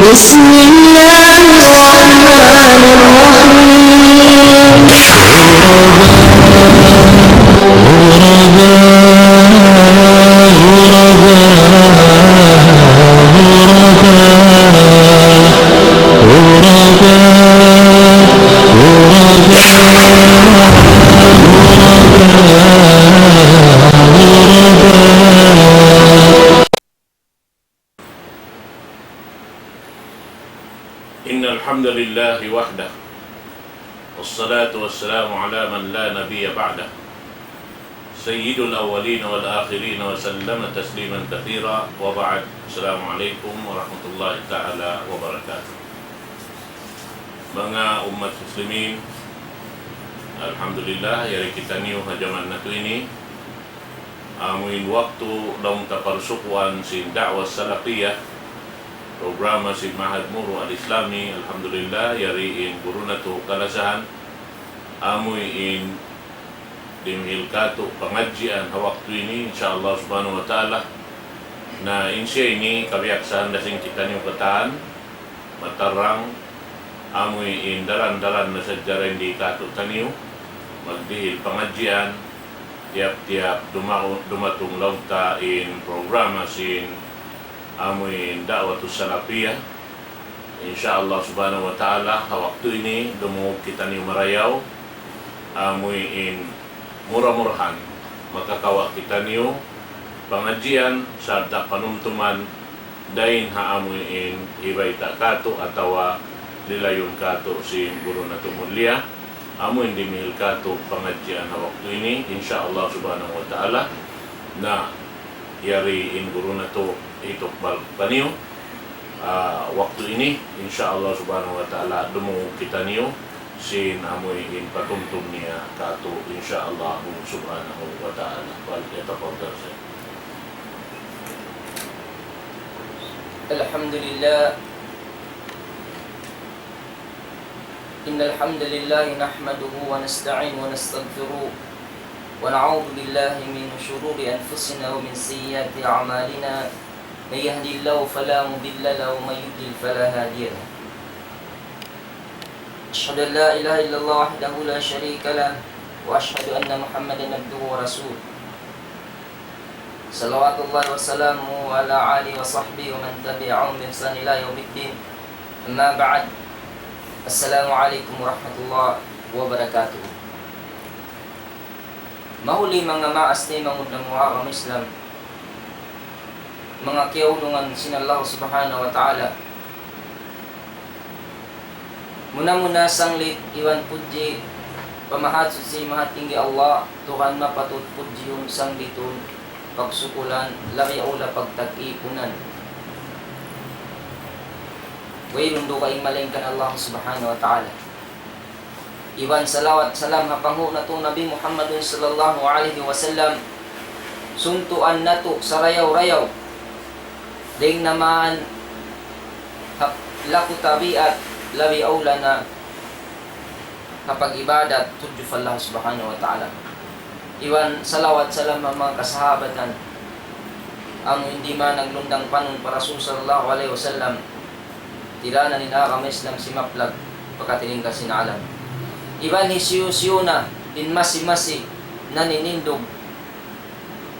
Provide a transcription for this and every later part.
بسم الله الرحمن إن الحمد لله وحده والصلاة والسلام على من لا نبي بعده سيد الأولين والآخرين وسلم تسليما كثيرا وبعد. السلام عليكم ورحمة الله تعالى وبركاته. Mga umat muslimin, alhamdulillah yari kita niyo hajaman na ito ini amuin waktu daung taparsukuan si da'wah salafiyah programa si Mahad Muru al-Islami. Alhamdulillah yariin guru na to kalasahan amuin dimhil kato pangadjian hawaktu ini insyaallah subhanahu wa ta'ala na insya ini kabiaksan dasing kita niyong kataan matarang amuin dalan-dalan na sadyaran di kato taniyo magdihil pangadjian tiap-tiap dumatung lauta in programa sin amuin da'watus salafiyah insyaallah subhanahu wa ta'ala. Waktu ini dumugog kita ni marayaw amuin murah-murahan makakawa kita niyo pangajian sarta panumtuman dain haamuin ibayta kato atawa lilayon kato si guru na tumulya amuin dimihil kato pangajian waktu ini insyaallah subhanahu wa ta'ala na yariin guru na to itok paniyo waktu ini insyaallah subhanahu wa ta'ala dumugog kita niyo sin amuin patumtum niya kato insyaallah subhanahu wa ta'ala. Wal yatafadhal sir. Alhamdulillah innal hamdalillah nahmaduhu wa nasta'in wa nastaghfiruh wa na'udzu billahi min shururi anfusina wa min sayyiati a'malina may yahdihillahu fala mudilla lahu wa may yudlil fala hadiya lahu. Asyhadu an la ilaha illallah wahdahu la syarika lah wa asyhadu anna Muhammadan abduhu wa rasuluh. Salawatullah wa salamu ala alihi wa sahbihi wa man tabi'ahum bi ihsan ila yaumiddin. Amma ba'd. Assalamualaikum warahmatullahi wabarakatuh. Mahuli mga maas ni mga mga Islam, mga kiyaulungan sinallahu subhanahu wa ta'ala. Muna-muna sanglit iwan puji pamahatsud si maha tinggi Allah Tuhan mapatut puji yung sanglitun pagsukulan laki ula pagtag-ipunan wailun do kaing malingkan Allah subhanahu wa ta'ala. Iwan salawat salam hapangu na to Nabi Muhammadun sallallahu alaihi wasallam suntuan nato sa rayaw-rayaw ding naman laku tabiat labi aula na kapag ibadat tudjuf Allah subhanahu wa ta'ala. Iwan salawat salam mga kasahabatan ang hindi man naglundang panon para sallallahu alaihi wasallam tila na nila kami Islam si maplag pagkatiling kasinalan. Iwan hisiyo-siyo na din masi-masi na ninindog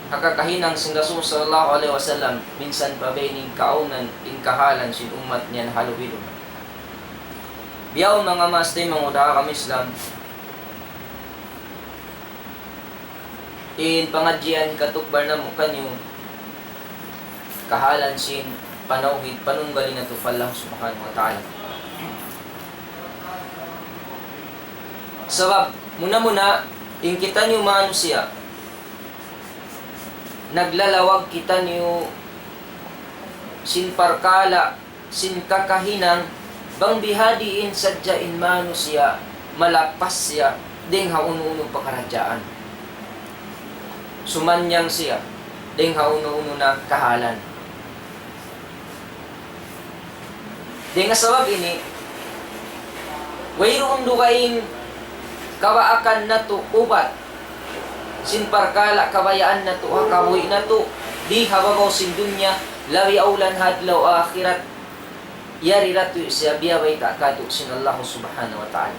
kakakahinang sing Rasul sallallahu alaihi wasallam minsan pa baining kaunan in kahalan sin umat niyan halubidon. Biyaw mga mastay mga udaha kami Islam in pangadjian katukbar na mo kanyo kahalan sin panawid panunggali na tufallah subhanahu wa ta'ala. Sabab muna in kita niyo manusia naglalawag kita niyo sin parkala sin kakahinang bang bihadiin sadyain manusia malapas siya ding hauno-uno pakaradyaan sumanyang siya ding hauno-uno na kahalan ding asawag ini wayroon do kaing kawaakan na to ubat sin parkala kabayaan na to hakabuhi na to di hababaw sin dunya lawi aulan hadlaw akhirat yari ratu siya biyaway takatu sinallahu subhanahu wa ta'ala.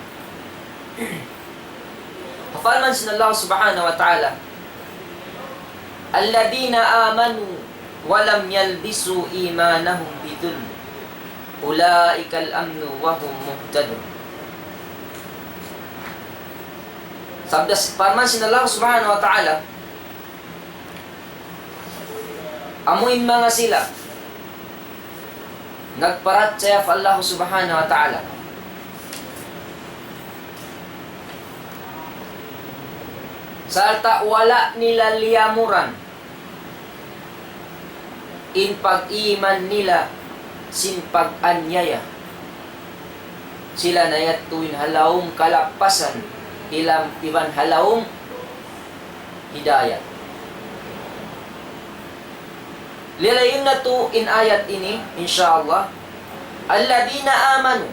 Hafalman sinallahu subhanahu wa ta'ala, alladina amanu walam yalbisu imanahum bidulm ulaika al-amnu wa hum muhtadun. Sabda parman sinallahu subhanahu wa ta'ala, amuin mga sila nagparat siya fa Allah subhanahu wa ta'ala sarta wala nila liyamuran in pag-iman nila sin pag-anyaya sila na yatuin halawong kalapasan ilang iban halawong hidayat. Lilayin na to in ayat ini, insyaallah. Alladina amanu.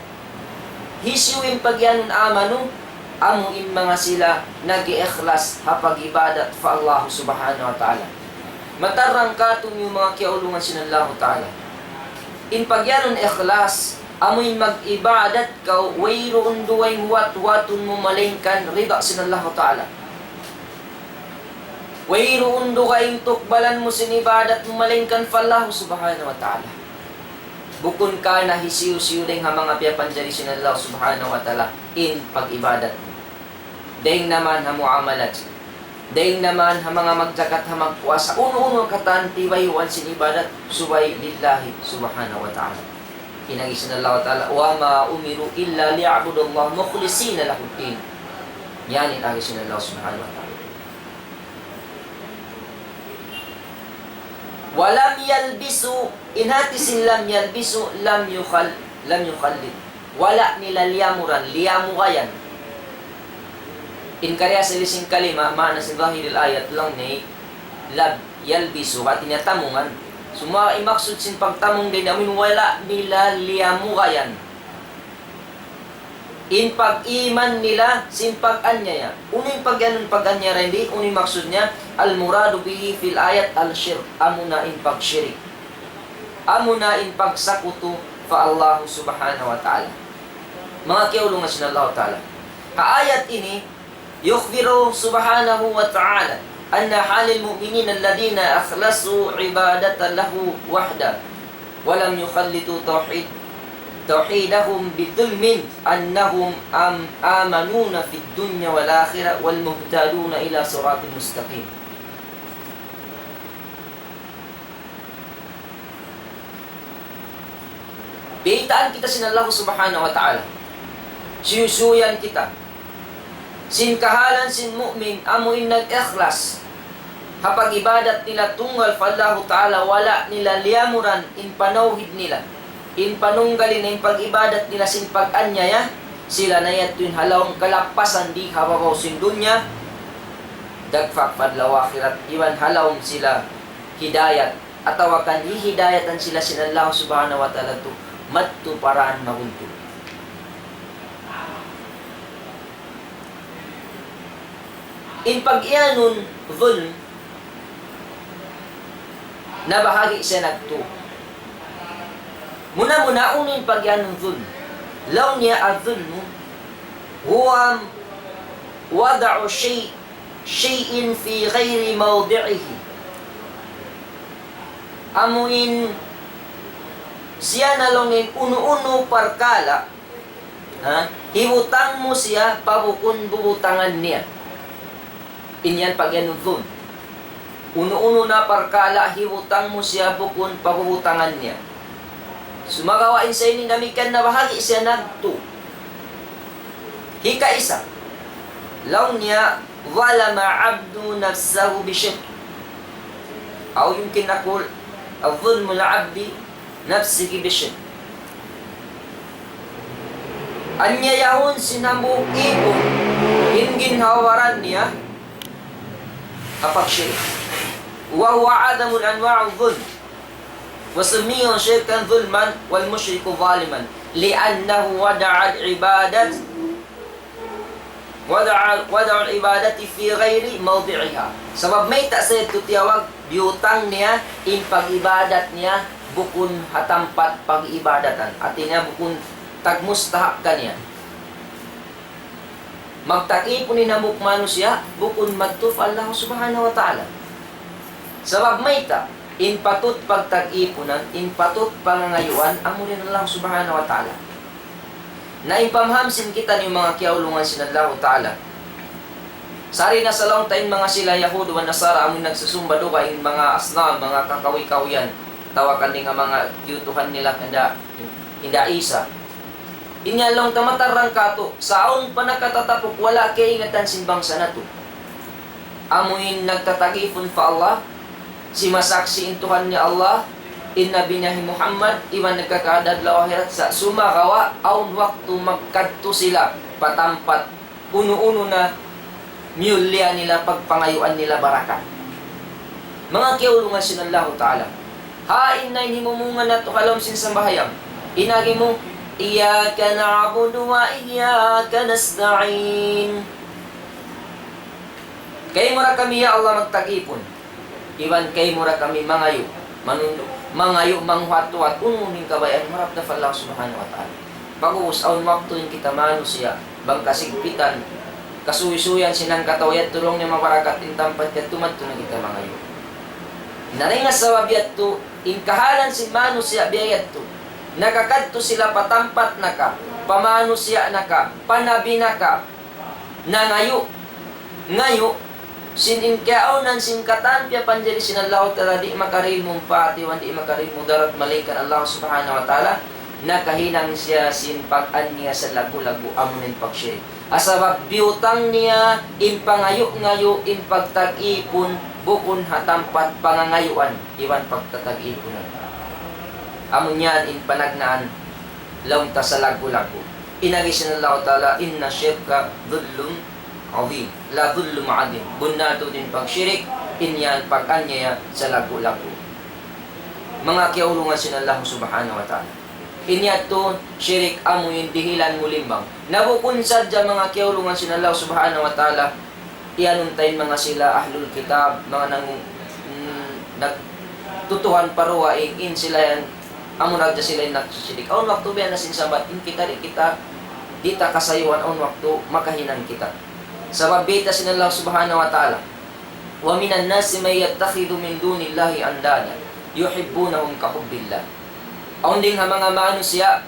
Hisyuin pagyanun amanu, amuin mga sila nag-iikhlas hapag ibadat fa Allah subhanahu wa ta'ala. Matarang katong yung mga kiaulungan sinallahu ta'ala. In pagyanun ikhlas, amuin mag-ibadat ka, wayroon duway wat-watun mo malingkan, rida sinallahu ta'ala. Wayroon do kayong tukbalan mo sinibadat mo malingkan fa Allah subhanahu wa ta'ala. Bukon ka na hisiw-siw ding ha mga piyapanjari sinallahu subhanahu wa ta'ala in pag-ibadat mo. Dahing naman ha muamalat. Dahing naman ha mga magjakat ha magpuasa. Uno-uno katan tibayuan sinibadat subay lillahi subhanahu wa ta'ala. Kinagi sinallahu ta'ala, wa ma umiru illa li'abudullah mukhlisina lahuddin. Yan inagi sinallahu subhanahu wa ta'ala. Walam yalbisu, inhatisin lam yalbisu, lam yukhallid. Wala nila liyamuran, liyamukayan. In karya sa lising kalima, maana sa zahiril ayat lang ni lab yalbisu, at tinatamungan. Suma imaksud sin pagtamong din, amin wala nila liyamukayan. In pag-iman nila, sin pag-anyaya. Uning pag-yanon pag-anyara, hindi. Uning maksud niya, al-muradu bihi fil ayat al-shirk. Amuna in pag-shirik. Amuna in pagsakuto fa Allah subhanahu wa ta'ala. Mga kiaulungan sinallahu ta'ala. Kaayat ini, yukhbiru subhanahu wa ta'ala anna halil mu'minin alladina akhlasu ibadatan lahu wahda walam yukhallitu توحيدهم بظلم أنهم آمنون في الدنيا والآخرة والمهتدون إلى صراط مستقيم. Biitaan kita sinallahu subhanahu wa ta'ala. Siyusuyan kita. Sin kahalan sin mu'min amuin nag-ikhlas. Hapag ibadat nila tunggal fa Allah ta'ala wala nila liyamuran in panawhid nila. In panunggalin na yung pag-ibadat nila sin pag-anyaya, sila na yatuin halawang kalapasan di hawawaw sin dunya, dagfak padlaw akhirat, iwan halawang sila hidayat, atawakan hihidayatan sila sinallahu subhanahu wa ta'ala to, mattu paraan mahunto. In pag-ianun, dhulm, na bahagi siya nagto. Muna-muna unin pagyanong dhulm. Law niya al-dhulmu huwa wada'u shay'in fi ghayri mawdi'ihi. Amuin siya nalongin uno-uno parkala. Hiwutang mo siya pabukun bubutangan niya. Inyan pagyanong dhulm. Uno-uno na parkala hiwutang mo siya bukun pabubutangan niya. Sumagawain sa ini namikan na bahagi siya nagto. Hika isa. Law niya zalama abdu nafsahu bishirk. Aw yumkin nakul al-dhulmu al-abdi nafsihi bishirk. Anyayahun sinambuk ibo ingin hawaran niya kapag syirik. Wa huwa adamul anwa'u dhulm. وسميه شركا ظلما والمشرك ظالما لأنه ودع العبادة wada'u al-ibadati fi ghairi mawdi'iha. Sabab may ta sa ito tiyawag biutang niya in pag-ibadat niya bukun hatampat pag-ibadatan. At niya bukun tagmustahak kaniya. Magtakipon ni namuk manusia bukun magtuf Allah subhanahu wa ta'ala. Sabab may ta in patut pagtag-ipunan, in patut pangangayuan amo rin Allah subhanahu wa ta'ala. Na impamhamsin kita ni mga kiaulungan sinadlahu ta'ala. Sari na sa long time mga sila Yahudo wa Nasara among nagsusumba do kay mga asnam, mga kakawi-kawiyan. Tawakan ni nga mga yutuhan nila hinda isa. Inya long tamatarang kato, saon pa nakatatapok wala kay ingatan simbang sa nato. Amuin nagtatagifon pa Allah, si masaksi intuhan niya Allah, inna binahi Muhammad, iwan nagkakaadad lawahirat sa sumakawa, aun waktu magkadto sila, patampat, uno-uno na miyulya nila, pagpangayuan nila baraka. Mga kiulungan sinallahu ta'ala, hain na hindi mo munga na to kalom sinsambahayam, inagi mo, Iyaka na'budu wa iyaka nasta'in. Kay mura kami ya Allah magtagipon. Iwan kay mura kami mangayo, mangayo manghuat-huat ununing kabayan marap na Allah subhanahu wa ta'ala. Pag-uus aun waktuin kita manusia, bang kasigpitan, kasuy-suyan sinang katawayat tulong ni maparakat intampat kat tumadto na kita mangayo. Naray nga sa wabiyat to, inkahalan si manusia biyayat to. Nakakadto sila patampat naka, pamanusya naka, panabi naka, nangayo. Ngayo, sininkaonan singkatan pia panjari sinallahu ta'ala di makarimong patiwan, di makarimong darat malingkan Allah subhanahu wa ta'ala, nakahinang siya sinpagan niya sa lagu-lagu amunin pagsyirik. Asabab biutang niya, impangayo-ngayo, impagtag-ipon, bukun hatampat pangangayuan, iwan pagtatag-iponan. Amon yan in panagnaan laung ta sa lagu-lagu. Inagisin Allah ta'ala, inna syirka dhullum azim, la dhullum adim. Bunnato din pagsyirik, inyan pag-anyaya sa lagu-lagu. Mga kiaulungan sin Allah subhanahu wa ta'ala. Inyato syirik amo yung dihilan mulimbang. Nabukun sadya mga kiaulungan sin Allah subhanahu wa ta'ala, ianuntayin mga sila ahlul kitab, mga nagtutuhan paruwa, in sila yan, amo nagda sila yung nagsusidik. Aun waktu biya na sinsabat, in kita di ta kasayuan, aun waktu makahinan kita. Sabab bita sin Allah subhanahu wa ta'ala, wa minan nasi may yattakhidu min dunillahi andada, yuhibbunahum kahubbillah. Aun din nga mga manusia,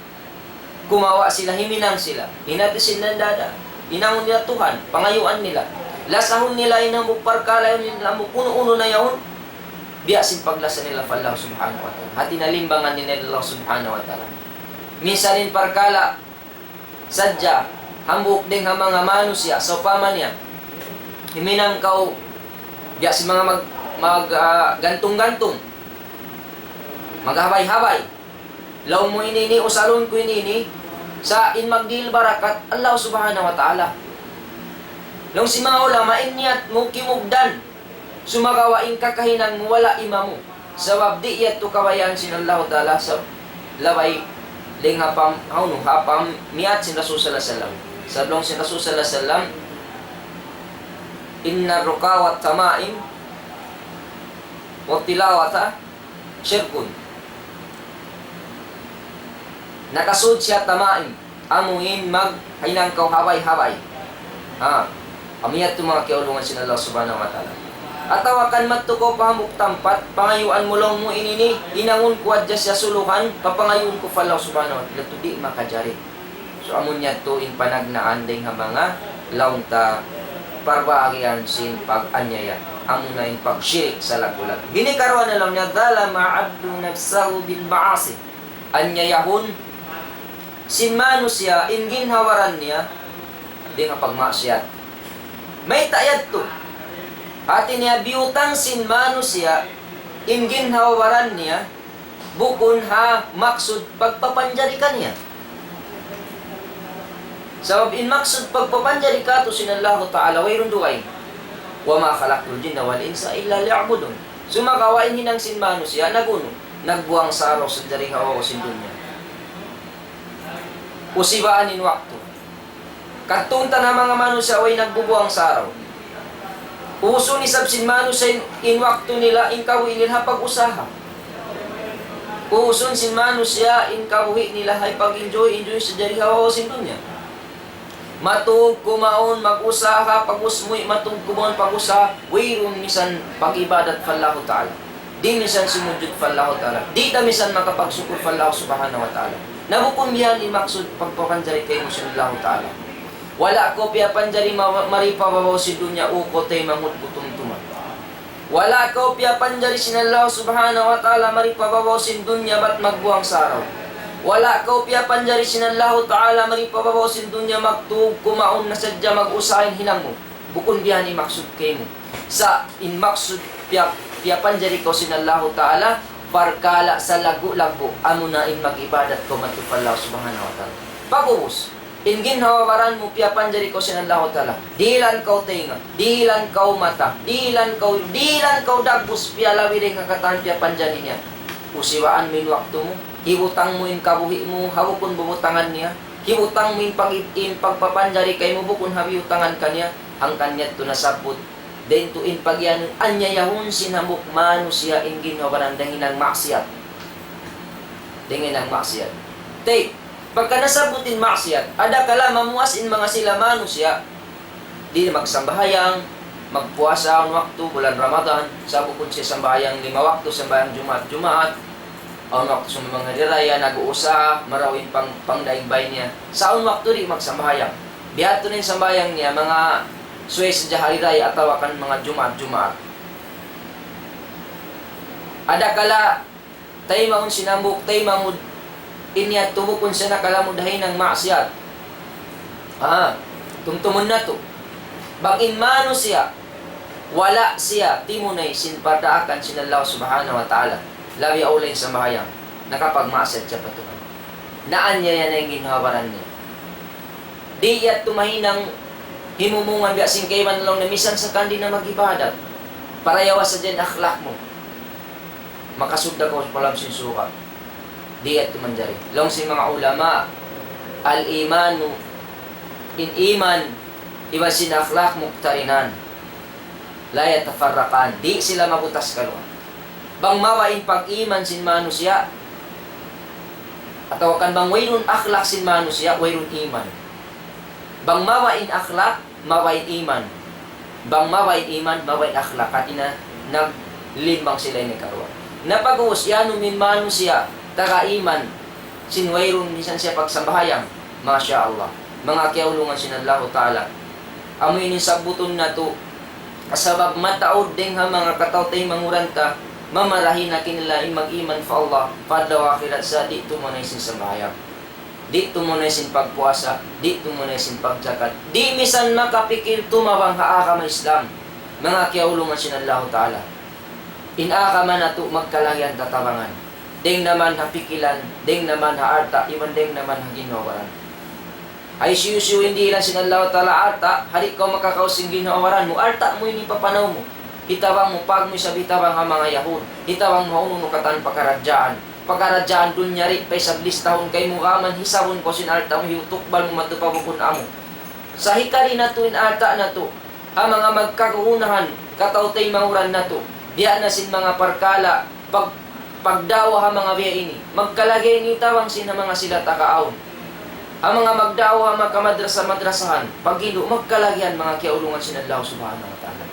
kumawa sila, himinang sila, hinati sinandada, inangon nila Tuhan, pangayuan nila, lasahon nila inamukparkala yun, kuno-uno na yun, biyasin paglasa nila pa Allah subhanahu wa ta'ala. Hati nalimbangan nila Allah subhanahu wa ta'ala. Minsan rin parkala, sadya, hambuk din nga mga manusya, sa upaman niya, himinang kau, biyasin mga gantong-gantong, maghabay-habay, law mo inini, usalon ko inini, sa inmagdil barakat, Allah subhanahu wa ta'ala. Nung si mga ulama, inyat mo kimugdan, sumagawain kakahinang wala imamu. Sabab di yato kawayan sin Allah ta'ala sa laway ling hapam miat sin Rasul sallallahu alaihi wasallam. Sablong sin Rasul sallallahu alaihi wasallam, inna rukawat tamaim wa tilawata syirkun. Nakasud siya tamaim, amuhin maghinang kaw habay-habay. Amiyat to mga kiaulungan sin Allah subhanahu wa ta'ala. Atawakan matuko pahamuk tampat, pangayuan mo lang mo inini, inangun ko adya siya suluhan, papangayuan ko Allah subhanahu wa ta'ala, to di makajari. So amon niya to in panagnaan din nga mga launta parbagian sin pag-anyaya, amon na in pagsyirik sa lagulag. Ginikaroan na lang niya, dala ma'abdu nafsahu bil ma'asi, anyayahon, sin manusya, in ginhawaran niya, di nga pagmasyat. May tayad to, ati niya biutang sin manusya, ingin hawaran niya, bukun ha maksud pagpapanjari ka niya. Sabab in maksud pagpapanjari ka to sin Allah ta'ala, wayrun duway, wa ma khalaqtul jinna wal insa illa liya'budun. Sumakawain hinang sin manusya, nagbuang sa araw sa dariha o sin dunya. Usibaan in waktu. Katunta na mga manusia way nagbubuang sa araw. Uso ni sabsin manusia in waktu nila in kawi nila pag-usaha. Uson sin manusia in kawi nila ay pag-enjoy sa jari hawasin dunya. Matug kumaon mag-usaha pag-usmoy matug kumaon pag-usaha wayron misan pag-ibadat fallahu ta'ala. Di misan sumujud fallahu ta'ala. Di ta misan makapagsukur fallahu subhanahu wa ta'ala. Nabukon biyan imaksud pagpapanjari kay Musallallahu ta'ala. Wala ko piya panjari maripababaw si dunya uko tay mangud kutumtuman. Wala ko piya panjari sinallahu subhanahu wa ta'ala maripababaw si dunya bat magbuang sa araw. Wala ko piya panjari sinallahu ta'ala maripababaw si dunya magtuog kumaon na sadya mag-usahin hinang mo. Bukon biyan imaksud kay mo. Sa inmaksud piya panjari ko sinallahu ta'ala parkala sa lagu-lagu amo na in mag-ibadat ko matupallahu subhanahu wa ta'ala. Pag-ubos, ingin hawaran mo piya panjari ko sinallahu ta'ala. Dilan kau tenga, dilan kau mata, dilan kau dagbus piya lawiring kakatan piya panjari niya. Usiwaan mo in waktu mo, hiwutang mo in kabuhi mo, hawukon bubutangan niya. Hiwutang mo in pagpapanjari kay mo bukon hawiutangan kanya, ang kanyat to nasabot. Den to in pagyan anyayahon sinamuk manusia ingin hawaran dahinang maksiat. Dahinang maksiat. Take, pagka nasabutin maksiat, ada kala mamuas in mga sila manusia, di magsambahayang, magpuasa ang waktu, bulan Ramadan, sabo kung siya sambahayang 5 waktu, sambahayang Jumat, ang waktu sa mga diraya, nag-uusa, marawin pang daigbay niya. Sa ang waktu di magsambahayang. Biyato na yung sambahayang niya, mga suway sa jahariray at tawakan mga Jumat. Ada kala, tayo maun sinambuk, tayo maun inyat tubukon siya nakalamudahin ng maksiat. Tumtumon na to. Bangin mano siya, wala siya, timunay sinpadaakan sinallahu subhanahu wa ta'ala. Labi aulay sa bahayang, nakapagmaksiat siya patuloy. Naan niya yan ang ginawaran niya. Di yat tumahinang himumungan biasing kay man lang na misan sa kandi na mag-ibadat. Para yawa sa dyan akhlak mo. Makasugda ko sa palam sinsuka. Di at tumanjari. Long si mga ulama, al-imanu, in iman, iba sin akhlak muktarinan. La yatafarraqan. Di sila mabutas kalwa. Bang mawain pag-iman sin manusia, ataw kan bang wayrun akhlak sin manusia, wayrun iman. Bang mawain akhlak, mawain iman. Bang mawain iman, mawain akhlak. Katina naglimbang sila ni karwa. Napag-uus, yano min manusia, taga-iman, sinwayrong nisan siya pagsambahayang, Masya Allah, mga kiaulungan sinallahu ta'ala. Amoy ni sabuton na to, kasabab mataod din ha mga katautay manguranta, mamarahin na kinilain mag-iman fa Allah, padlaw akhirat sa di tumunay sin sambahayang. Di tumunay sin pagpuasa, di tumunay sin pagjakat, di misan makapikil tumawang haaka ma Islam, mga kiaulungan sinallahu ta'ala. Inaka man na to magkalagyan tatabangan. Ding naman hapikilan, ding naman haarta, iman ding naman haginawaran. Ay siyu hindi lang sinallahu ta'ala arta, hari ko makakausing ginawaran mo, arta mo ini papanaw mo. Hitawang mo, pag mo sa bitawang ha mga Yahud, hitawang mo ununo katan pagkaradyaan dun nyari, pa'y sablis tahon kay mo kaman, hisawon ko sin arta mo, hiutukbal mo matupabukun amo. Sa hikari na to, in arta na to, ha mga magkakuunahan, katautay manguran na to, diya na sin mga parkala, pagdawa ha mga biya ini, magkalagay ni tawang sin mga sila takaon. Ang mga magdawa ha magkamadrasa-madrasahan, pagino magkalagyan mga kiaulungan sinadlaw subhanahu wa ta'ala.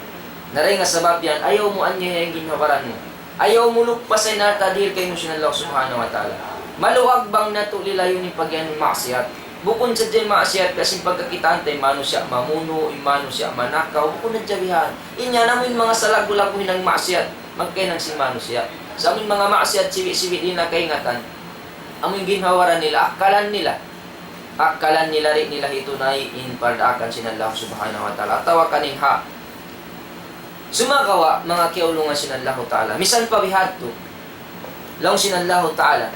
Naray nga sabab yan, ayaw mo anya yung ginawaran mo. Ayaw mo lukpasay na tadir kay mo sinadlaw subhanahu wa ta'ala. Maluwag bang natulilayo ni pagyan maksiyat? Bukon sa dyan maksiyat, kasi pagkakitaan tayo, mano siya mamuno, mano siya manakaw, bukon na dyabihan. Inya namin mga salagu-laguhin ng maksiyat, magkainang si mano siya. Sa aming mga maksiyat, siwi-siwi din na kaingatan, aming ginawaran nila, akalan nila rin nila hitunay in pardakan sinallahu subhanahu wa ta'ala. Tawa kanin ha. Sumagawa, mga kiaulungan sinallahu ta'ala. Misan pabihad to, lang sinallahu ta'ala.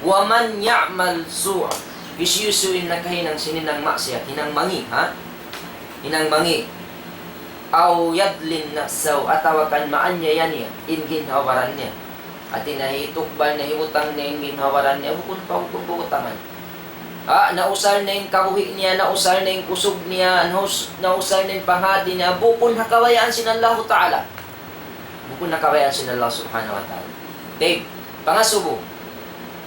Waman ya'mal su'a. Isyusuin na kahinang sininang maksiyat, hinang mangi, ha? Hinang mangi. Aw yadlin na saw, atawakan maanya yan niya, in ginhawaran niya. At inahitukbal na hiutang na in ginhawaran niya, hukun pa hukun buutangan. Nausal na yung kabuhi niya, nausal na yung kusog niya, nausal na yung panghadi niya, bukon nakawayaan sin Allah Ta'ala. Bukon nakawayaan sin Allah Subhanahu wa Ta'ala. Babe, pangasubo.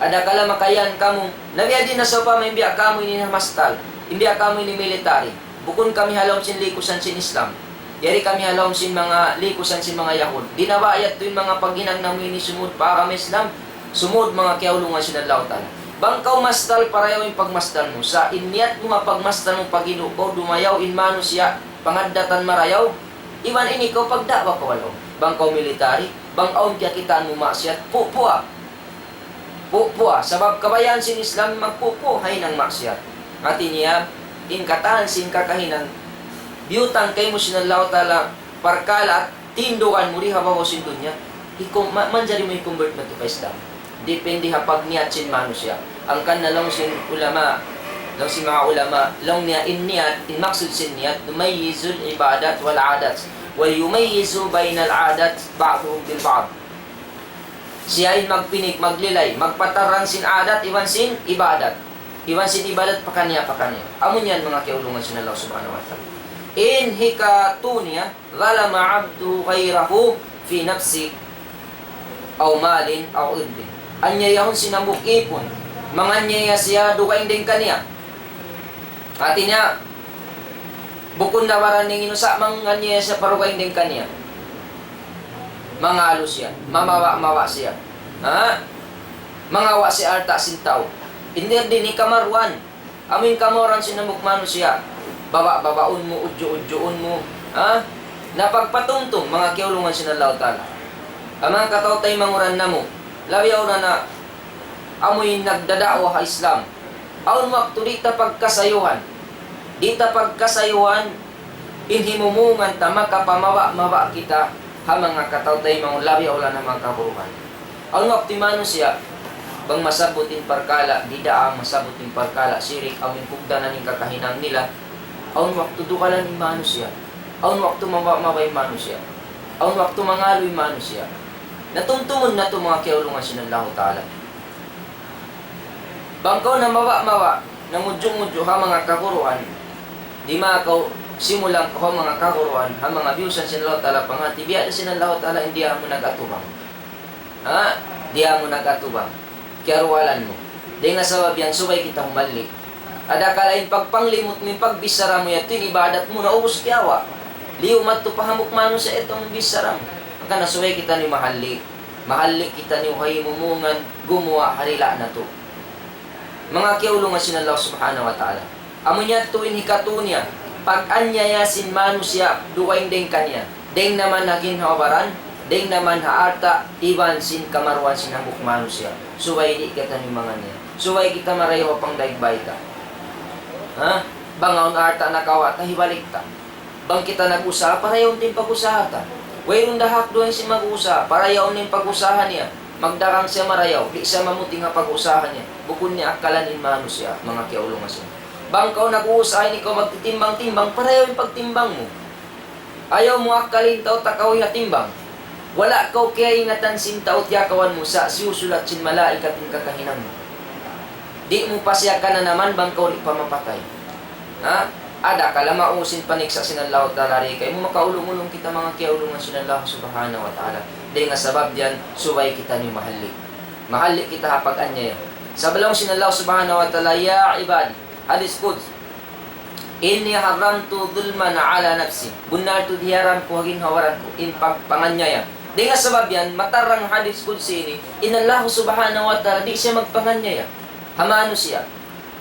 Ada kala makayan kamu, nabiya din na sa pa, may biya kamu ini mastal, imbiya kamu ini military. Bukon kami halom sin likusan sin Islam. Yari kami halom sin mga likusan sin mga Yahud. Dinabayat to yung mga paghinang namin ni sumud para kami Islam, sumud mga kiyaulungan sin Allah Ta'ala. Bangkaw mastal parayaw yung pagmastal mo. Sa inyat mo mapagmastal mo paginuko, dumayaw inmano siya, pangadatan marayaw. Iwan ini ko pagdawa ko walo. Bangkaw military, bangkaw kaya kitaan mo maksiyat, pupua. Pupua, sabab kabayan sin Islam magpupu, hay ng maksiyat. Ati niya, inkatahan sin kakahinan, biyutang kay mo sinalaw tala, parkala at tindukan mo rin habaw sin dunya. Manjari mo i-convert na to ka Islam. Depende hapag niya sin mano siya. Ang kan na lang sin ulama, lang si mga ulama, lang niya in niyat, in maksud sin niyat, yumayizul ibadat wal adat, wa yumayizu bainal adat ba'duhum bil ba'd. Siya ay magpinik, maglilay, magpatarang sin adat, iwan sin ibadat. Iwan sin ibadat pakanya. Amon yan mga kiulungan sin Allah Subhanahu wa Ta'ala. In hikatunya, zalama abdu ghairahu fi nafsi aw malin aw irdin. Anyayahon sinambuk ipon, manganyaya siya dukain din kaniya. Ati niya, bukod na waran ng inusa, manganyaya siya parukain din kaniya. Mangalo siya, mamawa siya. Mangawa si arta sintaw. Hindi din ni kamaruan. Amin kamoran sinambuk mano siya. Babaon mo, udyo-udyoon mo. Napagpatungtong mga kiulungan sinalaw tala. Ang mga kataw tayo manguran na mo. Labiyaw na amoy nagdadawa ka Islam. Aun waktu dita pagkasayuhan. Dita pagkasayuhan, inhimumungan ta makapamawa kita ha mga kataw-tay mga labiyaw na mga kaburuhan. Aun waktu mano siya, bang masabutin parkala, di daang masabutin parkala, sirik, amin pugda na ning kakahinang nila. Aun waktu dukalan ni mano siya. Aun waktu maway mano siya. Aun waktu mangaloy mano siya. Natumtumon na ito mga kiulungan sin Allah Ta'ala. Bangkaw na mawa, na mudyo-mudyo ha mga kakuruan, di makaw simulang ko mga kakuruan, ha mga biyusan sin Allah Ta'ala, pangati, biya sin Allah Ta'ala, hindi mo nag-atubang. Di mo nag-atubang. Kiarualan mo. Di nga sabab yan, subay kita humalik. Ada kalain pagpanglimot mo, pagbisara mo yan, ibadat mo, naubos kiawa. Liw matto pahamok mano sa itong bisara mo. Maka nasuway kita ni mahalik. Mahalik kita ni uhayimumungan, gumawa harila na to. Mga kiulungan sin Allah Subhanahu wa Ta'ala. Amo niya tuwin hikatunya, pag-anyayasin mano siya, duwain din kanya. Deng naman naging hawaran, deng naman haarta, iban sin kamaruan sin hamuk mano siya. Suway di kita ni mga niya. Suway kita marayo pang daigbay ta. Bangaon arta nakawa, tahibalik ta. Bang kita nag-usa, para yung din pag-usaha ta. Wayong dahak doon si mag-usa, para yaon yung pag-usahan niya. Magdarang siya marayaw, di siya mamuting nga pag-usahan niya. Bukod niya akalanin mano siya, mga kiaulungan siya. Bangkaw nag-uusahin ikaw magtitimbang-timbang, para yaw yung pagtimbang mo. Ayaw mo akalin tao takaw timbang. Wala kaw kaya ingatan sin tao tiyakawan mo sa siusulat sin malaikat yung kakahinan mo. Di mo pa siya ka na naman, bangkaw di pa mapatay. Ada kala mausin paniksa sin Allah Ta'ala kay mo makaulong-ulong kita mga kiaulungan sin Allah Subhanahu wa Ta'ala. Di nga sabab diyan subay kita ni mahalik. Mahalik kita hapag anya. Sabalong sin Allah Subhanahu wa Ta'ala, ya ibadi, hadis quds. Inni haramtu dhulman ala nafsi. Bunar tu diharam ko hagin hawaran ko in pagpanganyaya. Di nga sabab yan matarang hadis quds ini. In Allah Subhanahu wa Ta'ala di siya magpanganyaya. Hamano siya.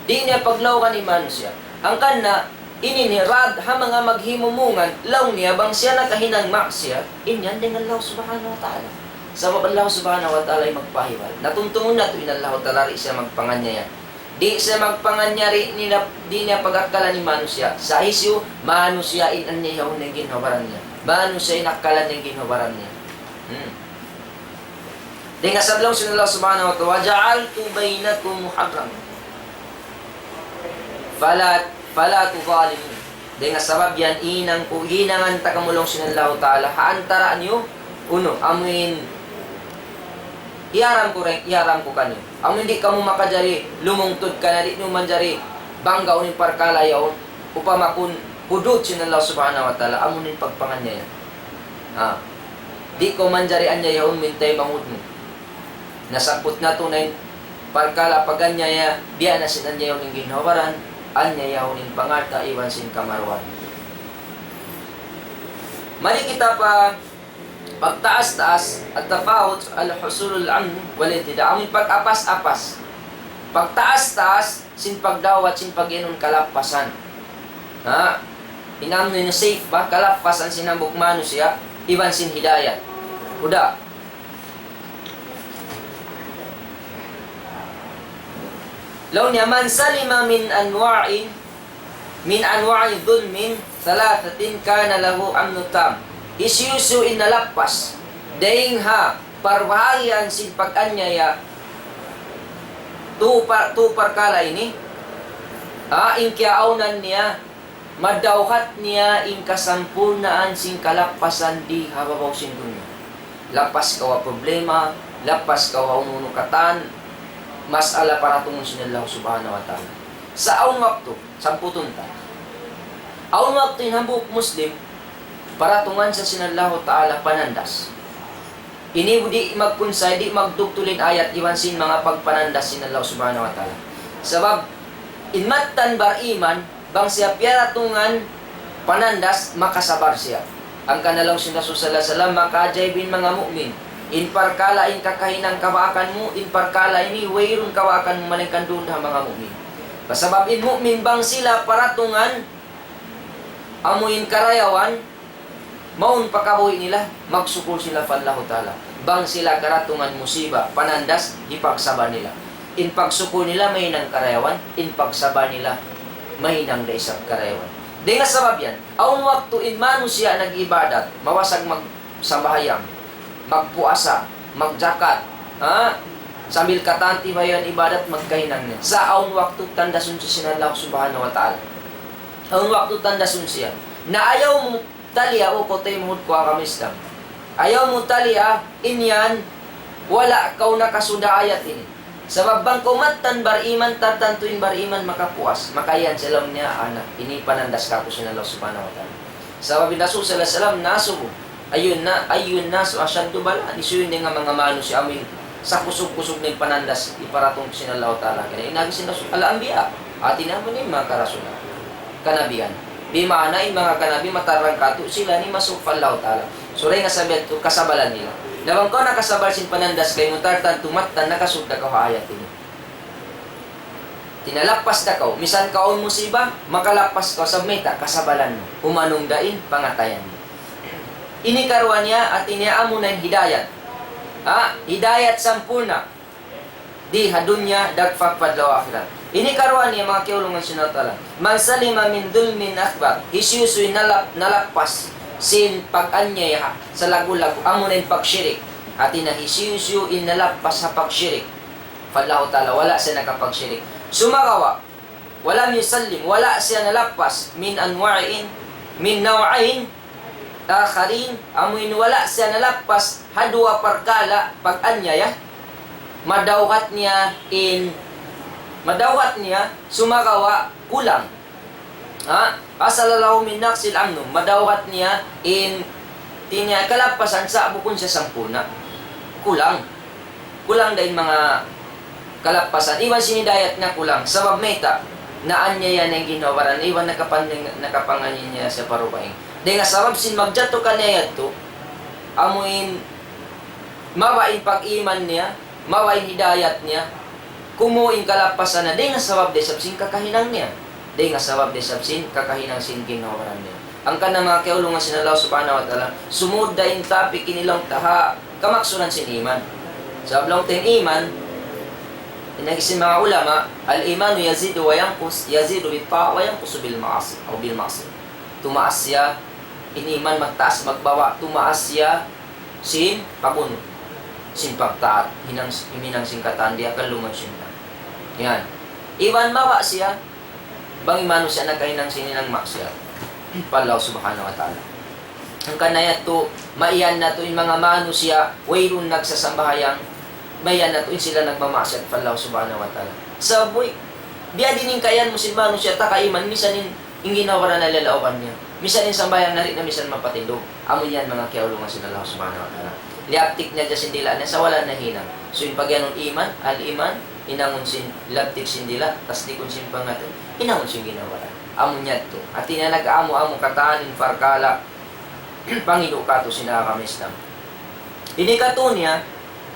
Di niya paglawan imano siya. Ang kanna ininirad ha mga maghimumungan law niya bang siya nakahinang maksya inyan din Allah Subhanahu wa Ta'ala. Sabab Allah Subhanahu wa Ta'ala ay magpahiwal. Natuntungon na ito in Allah Ta'ala rin siya magpanganyaya. Di siya magpanganyari nila, di niya pagakala ni mano siya. Sa isyu, mano siya inan niya yung ginawaran niya. Mano siya inakala ng ginawaran niya. Di nga sablaw siya Allah Subhanahu wa Ta'ala, ja'altu bainakum muharram. Fala tuzalimun. Dengan sabab yan hinangan takamulong sinallahu ta'ala haantara niyo uno amin Iyaram ko kanyo. Ang hindi ka mo makajari, lumungtod ka na, di naman jari, bangga unin parkala yaon, upamakun, hudot sin Allah subhanahu wa ta'ala, amunin pagpanganya yan. Di ko man jari anya yaon, mintay bangud mo. Nasapot na to na yung parkala paganya ya, diya na sinanya yaon yung ginawaran, anya yaon yung pangarta, iwan sin kamarwan. Mari kita pa pagtaas-taas at tafawut al-husulul amn walintida. Amin pag-apas-apas. Pagtaas-taas, sin pagdawat, sin pag-inon kalapasan. Inamno yung safe ba? Kalapasan sinambok mano siya, iwan sin hidayat. Uda. Law niya man salima min anwa'i dhulmin thalathatin kana lahu amnu tam. Isyusu inalapas daing ha parbahayan sin pag-anyaya tu parkala ini in kiaunan niya madawhat niya in kasampurnaan sin kalapasan di hababaw sin dunya. Lapas kawa problema, lapas kawa ununukatan, masala para tungon sin Allah subhanahu wa ta'ala. Sa aun waktu, samputun ta. Aun waktu inhambuk Muslim, para tungan sa sinallahu ta'ala panandas. Ini di magkunsay, di magdugtulin ayat, iwan sin mga pagpanandas sinallahu subhanahu wa ta'ala. Sabab, inmatan bar iman, bang siya piyara tungan panandas, makasabar siya. Ang kanalaw sin Rasul sallallahu alaihi wasallam, makajaybin mga mu'min. In parkala, in kakahinang kawakan mo, in parkala, ini wayrun kawakan mo malingkan doon ha mga mu'min. Pasabab in mu'min bang sila paratungan amuin karayawan, maun pakabuhi nila, magsukul sila pa Allah ta'ala. Bang sila karatungan musiba, panandas, ipagsaba nila. In pagsukul nila, may nang karayawan. In pagsaba nila, may nang daisap karayawan. Di nga sabab yan, aun waktu in manu siya nag-ibadat, mawasag magsambahayang, magpuasa, magjakat, sambil katanti ba yan ibadat, magkahinang niya. Sa aun waktu tandasun siya Allah subhanahu wa ta'ala. Aun waktu tandasun siya. Na ayaw mo taliya o kotay mo ko akamistam. Ayaw mo taliya, inyan, wala kau nakasuda ayat ini. Sabab bang kumatan bar iman, tatantuin bar iman makapuas. Makayan sila niya, anak, ini panandas ka po sinalaw subhanahu wa ta'ala. Sabab Rasul sallallahu alaihi wasallam nasubo. Ayun na, so asyad bala. Isuyin nga mga mano si amin. Sa kusog-kusog na panandas, iparatong sinalaw ta'ala. Kaya inagis na ala-ambiya. Atin naman yung mga karasunan. Kanabihan. Di maana yung mga kanabi matarang kato sila ni masuk Allah ta'ala. So rin nga sabi ito, kasabalan nila. Nawang ko nakasabal sin panandas kay mutartan tumatan nakasugda ka ayat ini. Tinalapas na ka, misan kaon musiba, makalapas ka sa meta, kasabalan mo. Umanong dain, pangatayan mo. Inikarwa niya at iniaamo na yung hidayat. Hidayat sampurna. Di hadunya dagfak padlaw akhirat. Ini karuan niya mga kiulungan sinatala. Man salima min dulmin akbar. Isyusuy nalapas sin pag-anyaya sa lagu-lagu. Amunin pagsyirik. At inahisyusuy nalapas sa pagsyirik. Fadlahu ta'ala, wala siya nakapagsyirik. Sumagawa. Walam yusallim. Wala siya nalapas min anwa'in. Min naw'ain. Akharin. Amuin wala siya nalapas. Hadwa parkala pag-anyaya. Madawat niya sumagawa kulang. Asalalahu min naqsil amnu. Madawat niya tinya kalapasan sa bukon siya sampuna. Kulang dahil mga kalapasan. Iwan sinidayat na kulang. Sabab meta naan niya yan ang ginawaran. Iwan nakapanganin niya sa parubaing. Dahil nga sabab sin magjato ka niya yato. Amuin mawain pag-iman niya. Mawain hidayat niya. Kumuing kalapasan na. Di nga sabab de sabsin kakahinang niya. Di nga sabab de sabsin kakahinang sin ginawaran niya. Ang kanang mga kaulungan sinalaw subhanahu wa ta'ala. Sumud da in topic inilang taha. Kamaksunan sin iman. Sa ablong tin iman. Inagisin mga ulama. Al-imanu yazidu wa yankus. Yazidu bitta wa yankusu bil ma'as. O bil ma'as. Tumaas siya. Iniman magtaas magbawa. Tumaas siya. Sin papuno. Sin pagtaat, himinang singkatan, di akan lumasinta. Yan. Iwan mawa siya, bang imano siya nagkahinang sininang maksya. Palaw subhanahu wa ta'ala. Ang kanayat to, maiyan na to yung mga mano siya, wayrun nagsasambahayang, mayan na to, sila nagmamasyat pa Allah subhanahu wa ta'ala. Sa boy, biya din yung kayan musilmano siya, takaiman, misan yung ginawa na lalawan niya. Misan yung sambayan na rin na misan mapatindog. Amo yan mga kiaulungan sila Allah subhanahu wa ta'ala. Liaptik niya dyan sindila na sa wala na hinang. So yung pagyanong iman, al-iman, inangon sin labtik sindila, tas di kun sin pangato, inangon sin ginawa. Amo niya to. At tinanag-amo-amo katanin farkala, Pangilo ka to sinakam Islam. Ini katunya,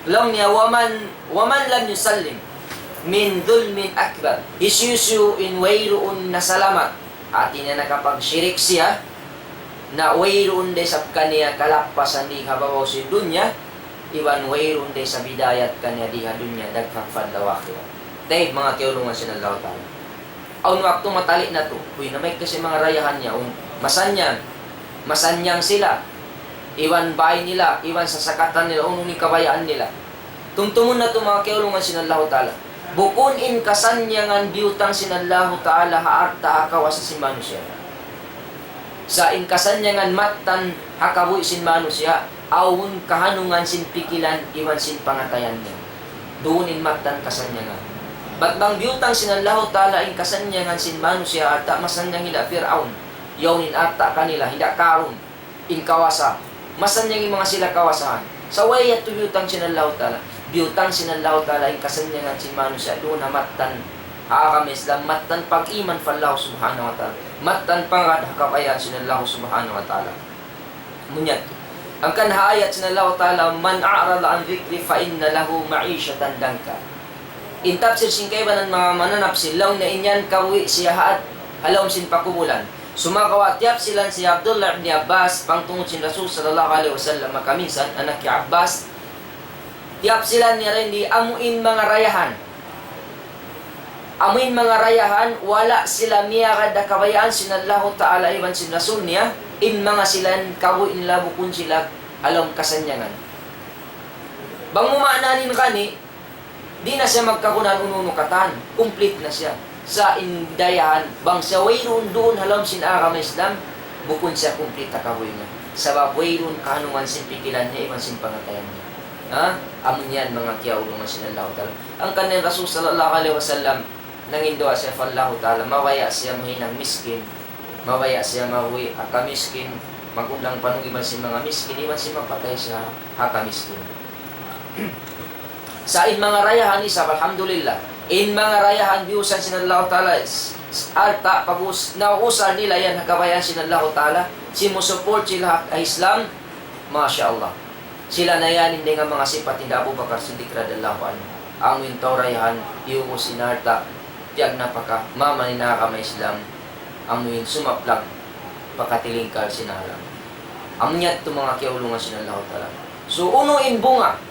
lang niya, waman lam yusallim, min dhulmin akbar, isyusyu in wayroon na salamat. At na nakapag-shirik siya, na wayroon de sa kaniya kalakpasan di hababaw si dunya, iwan wayroon de sa bidayat kaniya di ha dunya, dagkakfad lawakyo. Dahil mga kiulungan siya ng Allah Ta'ala. Aun waktu matali na to, uy, na may kasi mga rayahan niya, masanyang sila, iwan bahay nila, iwan sasakatan nila, unong ni kabayaan nila. Tungtungon na to mga kiulungan siya ng Allah Ta'ala. Bukun in kasanyangan biutang sinallahu ta'ala haarta hakawas sin manusia. Sa in kasanyangan matan hakabuy sin manusia, awun kahanungan sin pikilan iwan sin pangatayan niya. Doon in matan kasanyangan. Batbang biutang sinallahu ta'ala in kasanyangan sin manusia arta masanyang hila Fir'aun. Yawin arta kanila, hindi karun, in kawasa. Masanyang yung mga sila kawasahan. Sa wayat to biutang sinallahu ta'ala. Biutang sinallahu ta'ala yung kasanyangan sin manusia doon na matan hakam Islam, matan pag-iman fallahu subhanahu wa ta'ala, matan pangad hakabayan sinallahu subhanahu wa ta'ala. Munyat ang kanhayat sinallahu ta'ala, man a'rada an dhikri fa inna lahu ma'isyatan danka. Intap sin kayban ng mga mananapsil law na inyan kawi siya at halawm sin pakubulan. Sumakawatiap silan si Abdullah ibn Abbas pangtungod sin Rasul sallallahu alaihi wasallam, makaminsan anak ni Abbas tiap sila niya rin di amuin mga rayahan. Amuin mga rayahan, wala sila miyakad na kabayaan sinallahu ta'ala iwan sin Rasul niya, in mga silan kabuin nila bukun sila alam kasanyangan. Bang mumananin kani, di na siya magkakunan ununukatan, complete na siya. Sa indayahan, bang sa wayroon doon halam sin akam Islam, bukun siya complete na kabuin niya. Sabab wayroon kahanuman sin pikilan niya, iwan sin pangatayan niya. Amun yan mga kiyaulungan sinallahu ta'ala. Ang kanil Rasul sallallahu alaihi wasallam nangindwa siya fallahu ta'ala, mawaya siya mahinang miskin, mawaya siya mawi haka miskin, magulang panungiban si mga miskin, iwan si mapatay siya haka miskin. Sa in mga rayahan isa, alhamdulillah, in mga rayahan biusan sinallahu ta'ala, alta pabus nauusar nila yan hakabayan sinallahu ta'ala, simusuport sila Islam, masya Allah. Sila na yan, hindi nga mga sipat ni Abu Bakar Siddiq radhiyallahu anhu. Ang wintorayahan, iumo sinarta, tiyag na paka, mama ni nakakama Islam, amuin sumaplag, pakatilingkal sinalang. Amnyat ito mga kiaulungan sinallahu ta'ala. So, unuin bunga,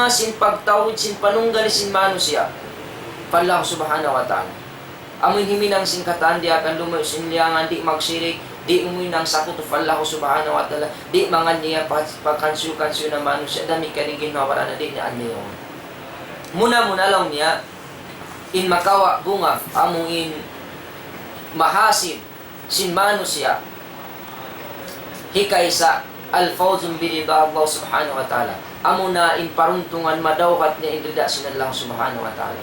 sin pagtawid, sin panunggal, sin manusya, pallahu subhanahu wa ta'ala. Amuin himinang sin kataan, di akan lumayo sin liyangan, di magsirik, di umuwi ng sakot of Allah subhanahu wa ta'ala, di mangan niya pagkansyo-kansyo na manusya, dami ka rin ginawara na di naan niyo. Muna lang niya, in makawa bunga, among in mahasin, sin manusya, hikay sa al-fawzun birida Allah subhanahu wa ta'ala. Amo na in paruntungan madawkat niya in rida sin Allah subhanahu wa ta'ala.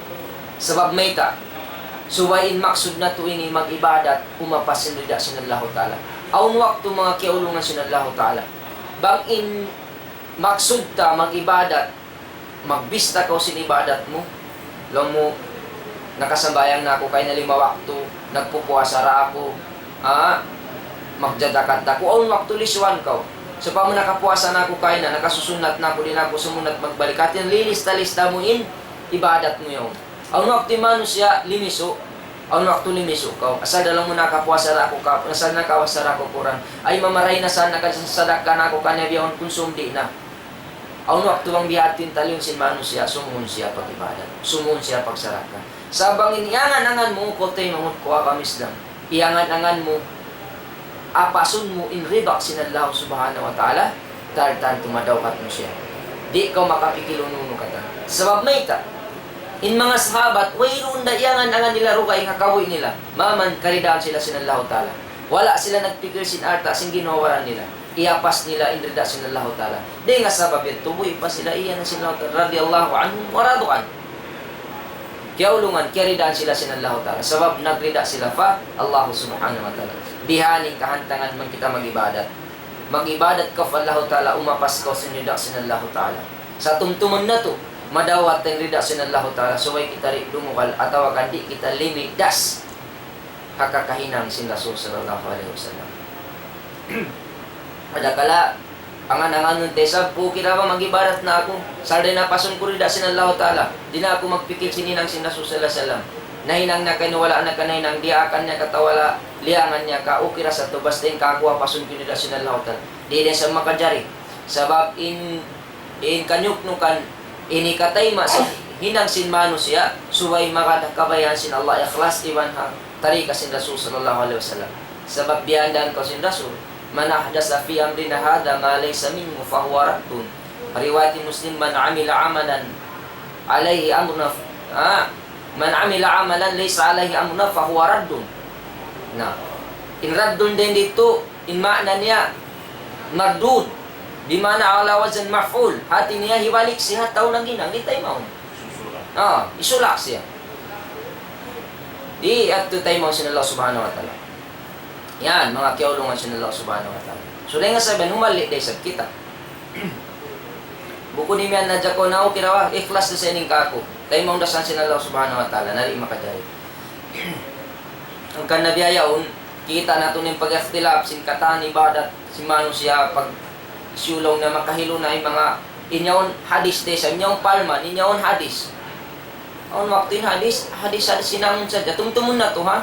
Sabab may ka, suwain maksud na tuwing mag-ibadat, umapas sinrida sinallahu ta'ala. Aun waktu mga kiaulungan sinallahu ta'ala. Bang in maksud ta mag-ibadat, magbista ka sin ibadat mo, lang mo, nakasambayang na ako kay na 5 waktu, nagpupuasa ra ako, magdadakat ako, aun waktu liswan ka. So pa mo nakapuasa na ako kay na, nakasusunat na ako, din ako sumunat magbalik. At yung lilista-lista mo in, ibadat mo yun. Ang waktu manusya limiso, ang waktu limiso ka. Asal dalang mo nakapuasa ra ako ka, asal nakawasa ra ako kuran. Ay mamaray na sana kasasadak ka na ako kanya biyahon konsum di na. Ang waktu ang bihatin talyon sin manusya, sumun siya pag-ibadat. Sumun siya pagsaraka. Sabang iniangan-angan mo, kote mamut kuha kami Islam. Iangan-angan mo, apasun mo in ribak sinallahu subhanahu wa ta'ala, tartan tumadawkat mo siya. Di ka makapikilununo ka ta. Sabab may ta, in mga sahabat, wayroon na iyangan-angan nila rukay kakawoy nila. Maman, karidaan sila sinallahu ta'ala. Wala sila nagpikir sin arta, sin ginawaran nila. iapas nila inrida sinallahu ta'ala. Di nga sabab ito, tuboy pa sila iyan na sinallahu ta'ala, radiyallahu anhu, waraduan. Kaya ulungan, kaya ridaan sila sinallahu ta'ala. Sabab nagrida sila pa, Allah subhanahu wa ta'ala. Bihaning kahantangan man kita mag-ibadat. Mag-ibadat ka pa Allah ta'ala, umapas ka sinrida sinallahu ta'ala. Sa tumtuman na to, madawat ang rida sinallahu ta'ala, suway kita rin dumukal, atawa kandi kita limidas. Kakakahinang sin Rasul sallallahu alaihi wasallam. Ada kala angan-angan nun tesab po kita ba mag-ibadat na ako sarday na pasun ko rida sinallahu ta'ala, di na ako magpikit sininang sin Rasul sallallahu alaihi wasallam. Nahinang na kayo wala na kanahinang di akan niya katawala liangan niya ka ukira sa to basta yung kakuha pasun ko rida sinallahu ta'ala. Di din sa makajari sabab in kanyuk nukan inikatay ma sa hinang sin mano siya suway makadakabayan sin Allah ikhlas iwan ha tarika sin Rasul sallallahu alaihi wasallam. Sebab biandan kau sin Rasul, man ahdasa fi amrina hadha ma laysa minhu fa huwa raddun. Riwayat Muslim, man amila amalan alaihi amruna man amila amalan laysa alaihi amruna fa huwa raddun. Nah, in raddun din dito in makna niya mardud bimana ala wazan maf'ul. Hati niya hiwalik siya tao nang ginang di tayo maun. Isulak siya. Di at tayo mo sinallahu subhanahu wa ta'ala. Yan, mga kiaulungan sinallahu subhanahu wa ta'ala. So, nga sabihin, humali day sa kita. Buko ni miyan na dyan ko na ako kirawa, ikhlas na sa ining kako. Tayo mong dasan sinallahu subhanahu wa ta'ala, nari makadari. Ang kanabiyayaon, kita nato ng pag-ikhtilap, sin katan, ibadat, si mano siya, pag isulong na makahilo na yung mga inyawon hadis day sa inyawon palman, inyawon hadis. Ang waktu hadis sinangon saja. Tumtumun na to ha.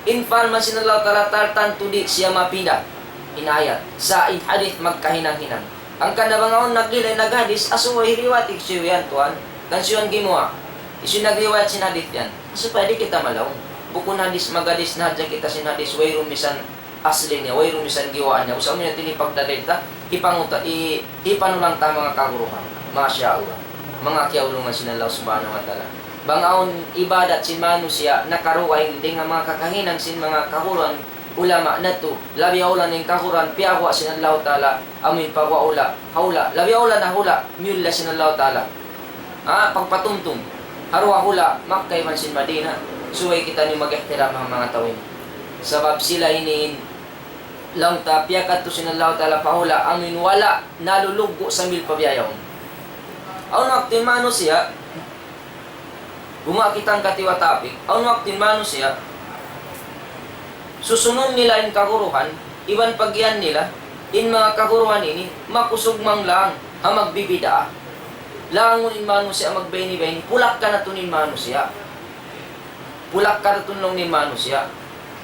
In palman sinallahu ta'ala tartan tudi siya mapinda. Inayat. Sa in hadis magkahinang-hinang. Ang kanabangaon naglilay naghadis, asuway riwati siya yan tuan. Dan siya gimuha. Isu nagriwayat sin hadis yan. Aso pwede kita malaw. Bukun hadis magadis na dyan kita sin hadis. Way rumisan asli niya. Way rumisan giwaan niya. Usaw niya tinipagdadita. Ipanulang ta mga kaguruhan. Masya Allah. Mga kiaulungan sinallahu subhanahu wa ta'ala. Bangaon ibadat sin manusia nakaruay hindi nga mga kakahinang sin mga kahuran ulama na to labi aulan ng kahuran piyawa sinallahu ta'ala amin pagwaula haula labi aulan na hula myulla sinallahu ta'ala pagpatumtum harwa hula makkay man sin Madina suway kita ni mag-ihtiram ang mga tawin sabab sila iniin lang ta piyakat to sinallahu ta'ala pahula amin wala nalulugo sa mil pabiyayaw aw naktin manusia Bumakitang katiwatapik, ang waktin manusia, susunod nila in kaguruhan, iwan pagyan nila, in mga kaguruhan ini, makusugmang lang, ang magbibida. Langon in manusia, magbayni-bayni, pulak ka na tunin manusia. Pulak ka na tunlong ni manusia.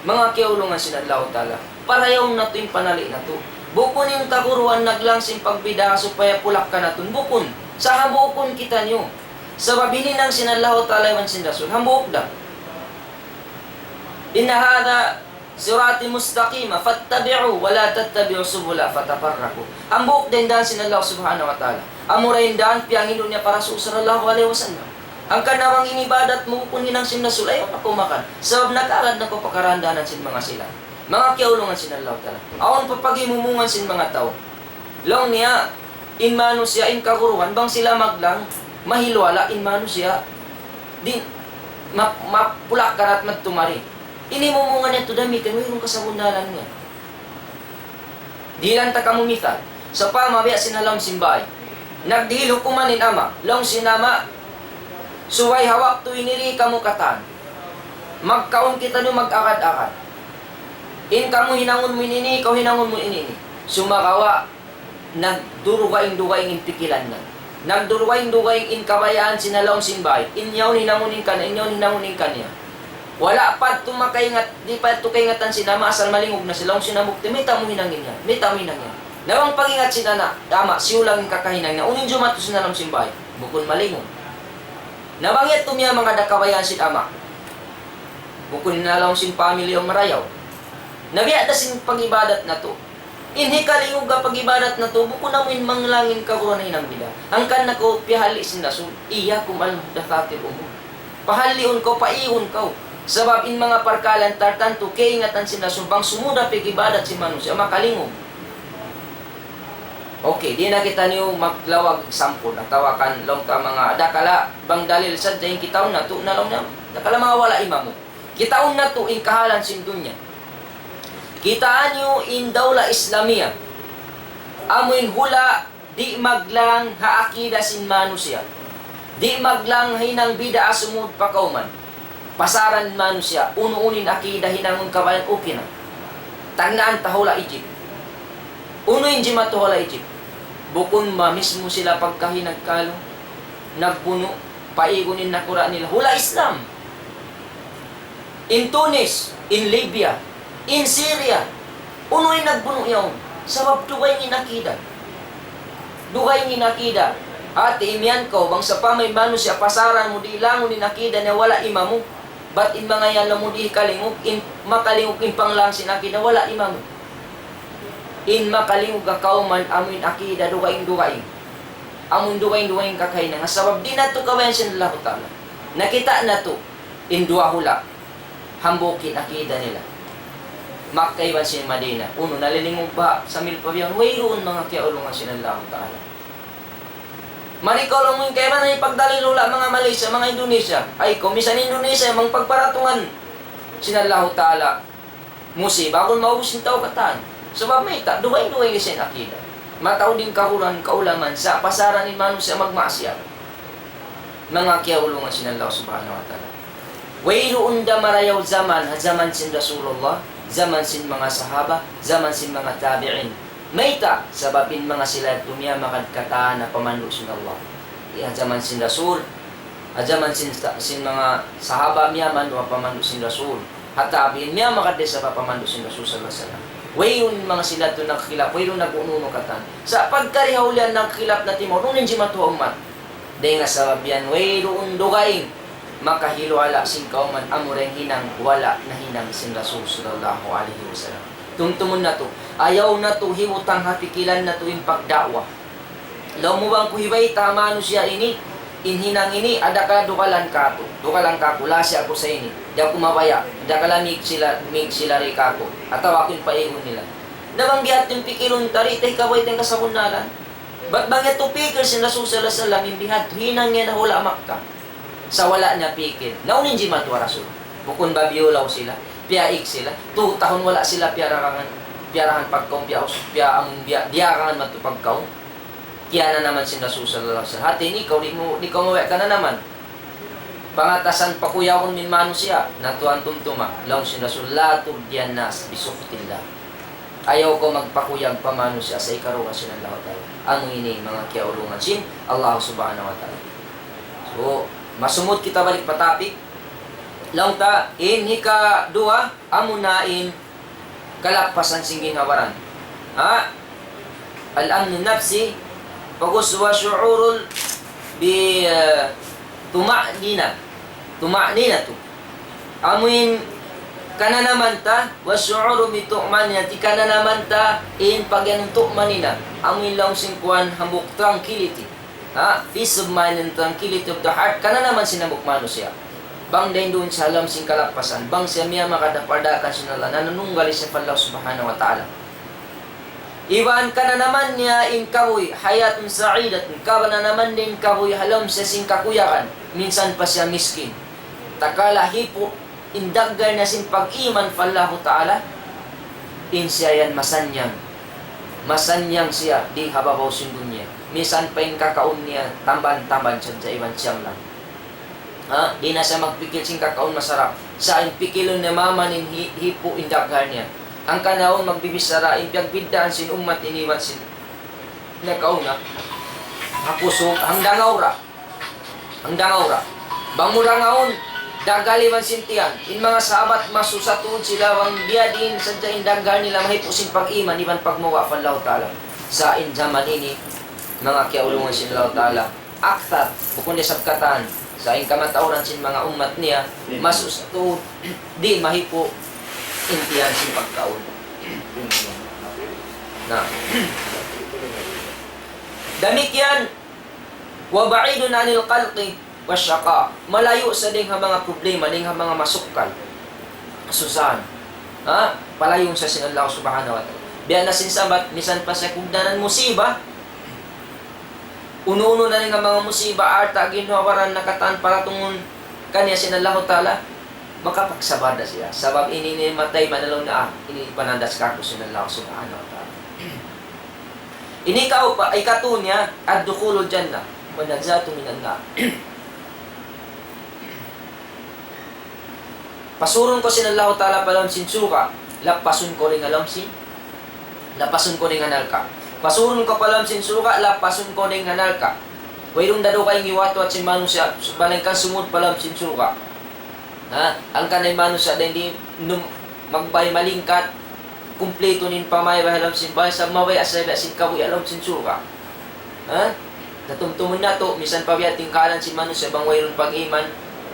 Mga kiaulungan sinallahu ta'ala, parayaw na to yung panali na to. Bukun yung kaguruhan, naglangsing pagbida, supaya pulak ka na tun. Bukun, sa habukon kita nyo. Sabab ini nang sinallahu ta'ala man sin Rasul hambuk dah. Inna hadha sirati mustaqima fattabi'u wa la tattabi'u subula fatafarraqu. Hambuk din dan sinallahu subhanahu wa ta'ala. Amurain dan piangin dunia para Rasul sallallahu alaihi wasallam. Ang kanawang inibadat mo kunin nang sin Rasul ayaw na kumakan. Sabab nakalad na ko pakarandanan sin mga sila. Mga kiaulungan sinallahu ta'ala. Aon papagimumungan sin mga tao. Long niya in manusia in kaguruhan bang sila maglang mahilwala in manusia din mapulak karat magtumari ini mumungan niya to dami kan mayroong kasabundalan niya di lang ta kamumita sa pamabiya sinalam simbay nagdihilo kumanin ama long sinama suway hawak to iniri kamukatan magkaon kita no mag-akad-akad in kamu hinangon mo inini ikaw hinangon mo inini sumakawa nagdurugaing-dugaing in pikilan na nagdurwaing-duwaing in kabayaan sinalawang simbay, inyaw hinangunin ka na, inyaw hinangunin ka niya. Wala pa tumakaingat, di pa tukayingatan sinama, asal malingog na silang sinamukti, may tamo hinangin niya, may tamo hinangin niya. Nawang pangingat sinana, tama, siulang kakahinang niya, unin jumat to sinalawang simbay, bukol malingog. Nabangyat tumiya mga dakabayaan sin ama, bukol ninalawang sin pamilya o marayaw. Nabiya na sin pag-ibadat na to, Inhi kalingog ka pag-ibadat na to, buko namin manglangin ka ko na hinang bida. Ang kan na ko, pihali sin Rasul, iya kumal datatib mo. Pahaliun ko, paihon ko. Sabab in mga parkalan tartan to, kaya ingatan sin Rasul, bang sumuda pag-ibadat si manusia, makalingog. Okay, di na kita niyo maglawag example. Natawakan lang ta mga adakala bang dalil sa dayang kitaon na to na lang na. Dakala mga wala imamo. Kitaon na to in kahalan sin dunya. Kitaan niyo in dawla Islamia. Amuin hula di maglang haakida sin manusia. Di maglang hinang bida asumud pakauman. Pasaran manusia. Uno-unin akida hinangon kabayan okay na. Tagnaan tahula Egypt. Uno yung jimatuhala Egypt. Bukon ma mismo sila pagkahinagkalo, nagpuno, paigunin na Quran nila. Hula Islam. In Tunis, in Libya, in Syria, uno'y nagpuno yun. Sabab dugay ng nakida. Dugay ng nakida. Ate, imyan ko, bang sa pamay mano siya, pasaran mo, di lang mo ni nakida na wala imamu. Ba't in mga yan mo di kalingog, in makalingog in panglang sinakida, wala imamu. In makalingog kauman amin akida dugaing. Amun dugaing kakay na nga sabab di na to kawayan sin Allah Ta'ala. Nakita na to in dua hula. Hambukin akida nila. Makkaiwan sin Madina. Uno nalilingog ba sa milpabiyan wayroon mga kiaulungan sin Allah Ta'ala. Marikaw lang mo yung kaya man ay pagdalilula mga Malaysia, mga Indonesia. Ay, kumisan Indonesia, mga pagparatungan sin Allah Ta'ala. Musi, bakon mausin tao kataan. Sebab may tak duway-duway kasi akida. Mataw din kahulan, kaulaman sa pasaran ni manusia magmaasya. Mga kiaulungan sin Allah subhanahu wa ta'ala. Wayroon da marayaw zaman sin Rasulullah, zaman sin mga sahaba, zaman sin mga tabi'in. May ta, sababin mga sila tumya makadkataan na pamando sin Allah. Zaman sin Rasul, zaman sin mga sahaba miya man pamando sin Rasul. Hatabiin miya makadde sa pamando sin Rasul sallallahu alaihi wasallam. Wayun mga sila to nakilap, wayun nag-ununo katan. Sa pagkarihaulian ng kilap na timor, nung hindi matuwa umat. Dahil nga sa babiyan, wayun dugaing, makahilo ala sin kauman, amureng hinang, wala na hinang sin Rasul sallallahu alaihi wasallam. Tungtumun na to, ayaw na to, himutang hapikilan na to yung pagdakwa. Law mo bang kuhibay, tama no siya ini, inhinang ini, ada ka dukalan ka to. Dukalan ka ko, lasya ako sa ini. Di ako mabaya. Di ka lang mig sila rin ka ko. Ataw ako'y paihon nila. Nabanggihat yung pikilon tari, tayo kaway tayong kasakunalan. Ba't banggihat to pikil sin Rasul sallallahu alaihi wasallam, imbihat, hinang niya na hula Makkah. Sa wala niya pikil. Naunin di matwa Rasul. Bukon babiyolaw sila, piyaik sila. 2 tahon wala sila piyarahan pagkaon, diyakangan matupagkaon. Kaya na naman sin Rasul sallallahu alaihi wasallam. Hati, ikaw, di ka mawaya ka na naman. Pangatasan pakuyawon min mano siya, natuan tumtuma. Laong sin Rasul, la tubdiyan nas bisuktillah. Ayaw ko magpakuyag pamano siya sa ikaruwa sin Allah Ta'ala. Ang ini mga kiaulungan sin Allah subhanahu wa ta'ala. So, masumot kita balik patapik. Laong ta, hika dua, amunain kalakpasan sing ginhawaran. Al-amnu nafsi, paguswa syu'urul bi tuma'nina tu. Amuin kana naman ta wasyu'uru bi tu'manina ti kana naman ta in pagyan tu'manina. Amuin lang singkuan hambuk tranquility. Peace of mind and tranquility of the heart. Kana naman sinabuk manusia. Bang dahin doon sa alam sing kalakpasan. Bang siya miya makadapardakan sinala nananunggali sa Allah subhanahu wa ta'ala. Iwan ka na naman niya in kahoy, hayatun sa'idatun. Ka na naman din kahoy, halam siya sing kakuyakan. Minsan pa siya miskin. Takala hipo, indaggar na sin pag-iman pa Allah Ta'ala. In siya yan masanyang. Masanyang siya, di hababaw sin dunya. Minsan pa yung kakaon niya, tamban-tamban siya sa iwan siyang lang. Di na siya magpikil sing kakaon masarap. Sa pikilon na mamanin hipo, indaggar niya. Ang kanaon magbibisara, impiyagbiddaan sin umat iniwan sin nakauna. Hapuso, hanggang aura. Bangurangaon, dagaliman sintiyan. In mga sahabat masusatuon sila, wang dia din sadya indagal nila mahipusin pag-iman, iban pagmawa pa Allah Ta'ala. Sa zaman ini, mga kiaulungan sin Allah Ta'ala. Aktat, bukun di sabkatan, sa inkamatauran sin mga umat niya, masusatuon, di mahipo, intiyan sin pagkaon. Na. Damikyan, wa ba'idun anil qalqi wasyaqa. Malayo sa ding mga problema, ding mga masukal. Kasusahan. Palayon sa sin Allah subhanahu wa ta'ala. Biya na sinsabat, misan pa sa kugdanan musiba, Uno-uno na rin nga mga musiba arta ginawaran nakatan para tungon kanya sinallahu ta'ala makapagsabada siya. Sabab ini ni matay manalaw na ini panandas kako sinallahu subhanahu wa ta'ala. Ini kao pa ay katunya ad-dukhulul jannah wa najatu minan nar. Pasurun ko sinallahu ta'ala palom sinsuka, lapasun ko ring alam sin. Lapasun ko ring anal ka. Pasurun ko palom sinsuka, lapasun ko ring anal ka. Wayrong dado kayong iwato at sin manusia, balay kang sumud palom sinsuka. Ha? Ang kanay manusia din di magbay malingkat kumpleto nin pamay bahalam sin bahay sa maway asala sin kawi alam sin suka. Ha? Natumtumun na to, misan pabiyating kalan si manusia bang wayron pag-iman,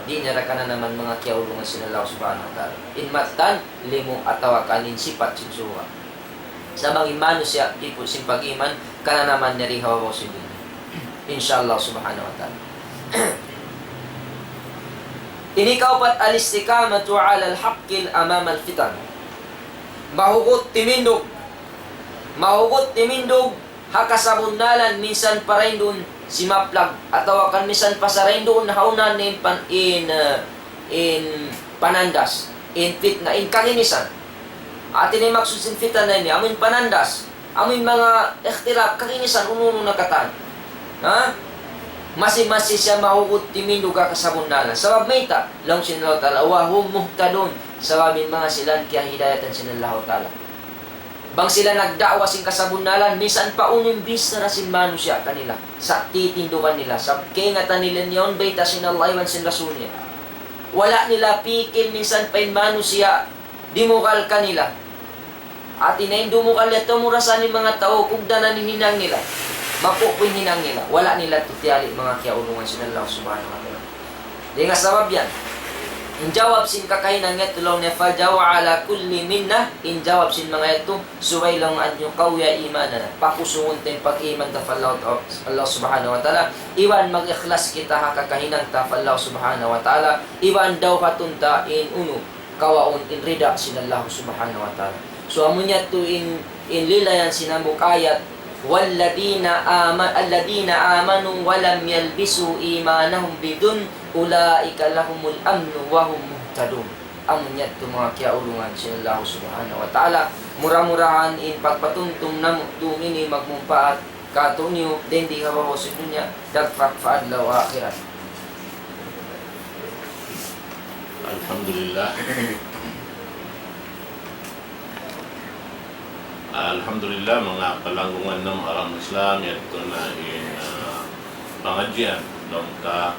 di niya ka na naman mga kiyaulungan sinalaw subhanahu wa ta'ala. Inmatan, limo atawa kanin sipat sin suka. Sa mga manusia, di po sin pag-iman, ka na naman narihawaw sin dunya. Inshallah subhanahu wa ta'ala. Inikaw pat al-istiqamatu ala al-haqqil amama al-fitan. Mahugot timindog hakasabundalan minsan paraindun si maplag atau akan minsan pasaraindun haunan in panandas in fitna in kanginisan atin ay maksud sin fitna ni amin panandas amin mga ikhtilaf kanginisan ununo nakatan ha masih siya mahugot timindog hakasabundalan sabab mayta lang sinallahu ta'ala wa hum muhtadun sababin mga silan kaya hidayatan sinallahu ta'ala. Bang sila nagdaawa sin kasabundalan, misan pa uning bis na sin manusya kanila. Sa titindukan nila. Sa kingatan nila niyon, bayta sinallah iwan sin rasul niya. Wala nila pikil, minsan pa in manusya, dimukal kanila. At inayin dumukal yato murasan ni mga tao, kugda na hinang nila. Mapupuin hinang nila. Wala nila tutiyali mga kiyaulungan sinallahu subhanahu wa ta'ala. Di nga sabab yan. Injawab sin kakahinan nga tulong niya fajawa ala kulli minna injawab sin mga ito suway lang at yung kawya imanan pakusungon tayong pag-iman ta Allah subhanahu wa ta'ala iwan mag-ikhlas kita kakahinan ta Allah subhanahu wa ta'ala iwan daw katunta in uno kawaon in rida sin Allah subhanahu wa ta'ala so amon niya to in lilayan sinambok ayat alladina amanu walam yalbisu imanahum bidun ulaika lahumul amnu wa hum muhtadun. Amun yadto mga kiaulungan sinallahu subhanahu wa ta'ala murah-murahan in pagpatuntum na dumini magmumpaat katunyo din di habaw sa dunya dagfak faadlaw akhirat. Alhamdulillah. Alhamdulillah mga palanggungan ng aram Islam ito na in pangadyan nung ta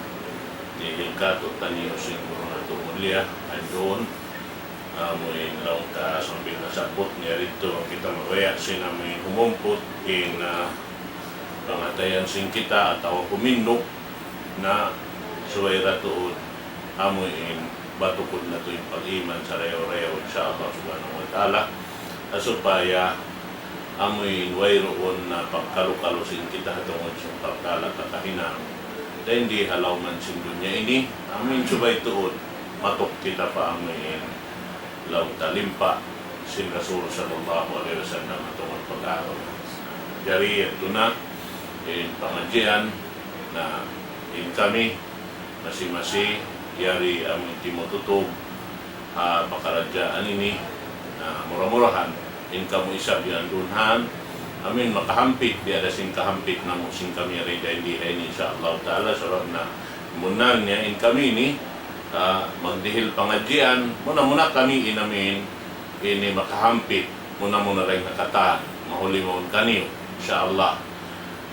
nilingkato taniyo siguro na tumulia ay doon amoy nung ta sambil nasabot niya rito kita mawaya sinamoy humumpot in pangatayan sing kita ataw kumindok na suway ratoon amoy in batukod na to yung pag-iman sa reyo-reyo sa Allah subhanahu wa ta'ala supaya amoy wayroon na pagkalukalo sin kita tungod sa pagkala kakahinang na hindi halaw man sin dunya ini amin subay tuod matok kita pa amoy law talimpa sin Rasul sallallahu alaihi wasallam tungod pag-aaral jari ito na in pangadyan na in kami masi-masi yari amin timotutog pakaradyaan ini na murah-murahan in kamu isab yan dunhan amin makahampit di ada sing kahampit na sing kami rin dahil di ini insyaallah ta'ala sarap na munan niya in kami ni magdihil pangadyan muna kami inamin ini makahampit muna rin nakata mahuli mo kaniyo insyaallah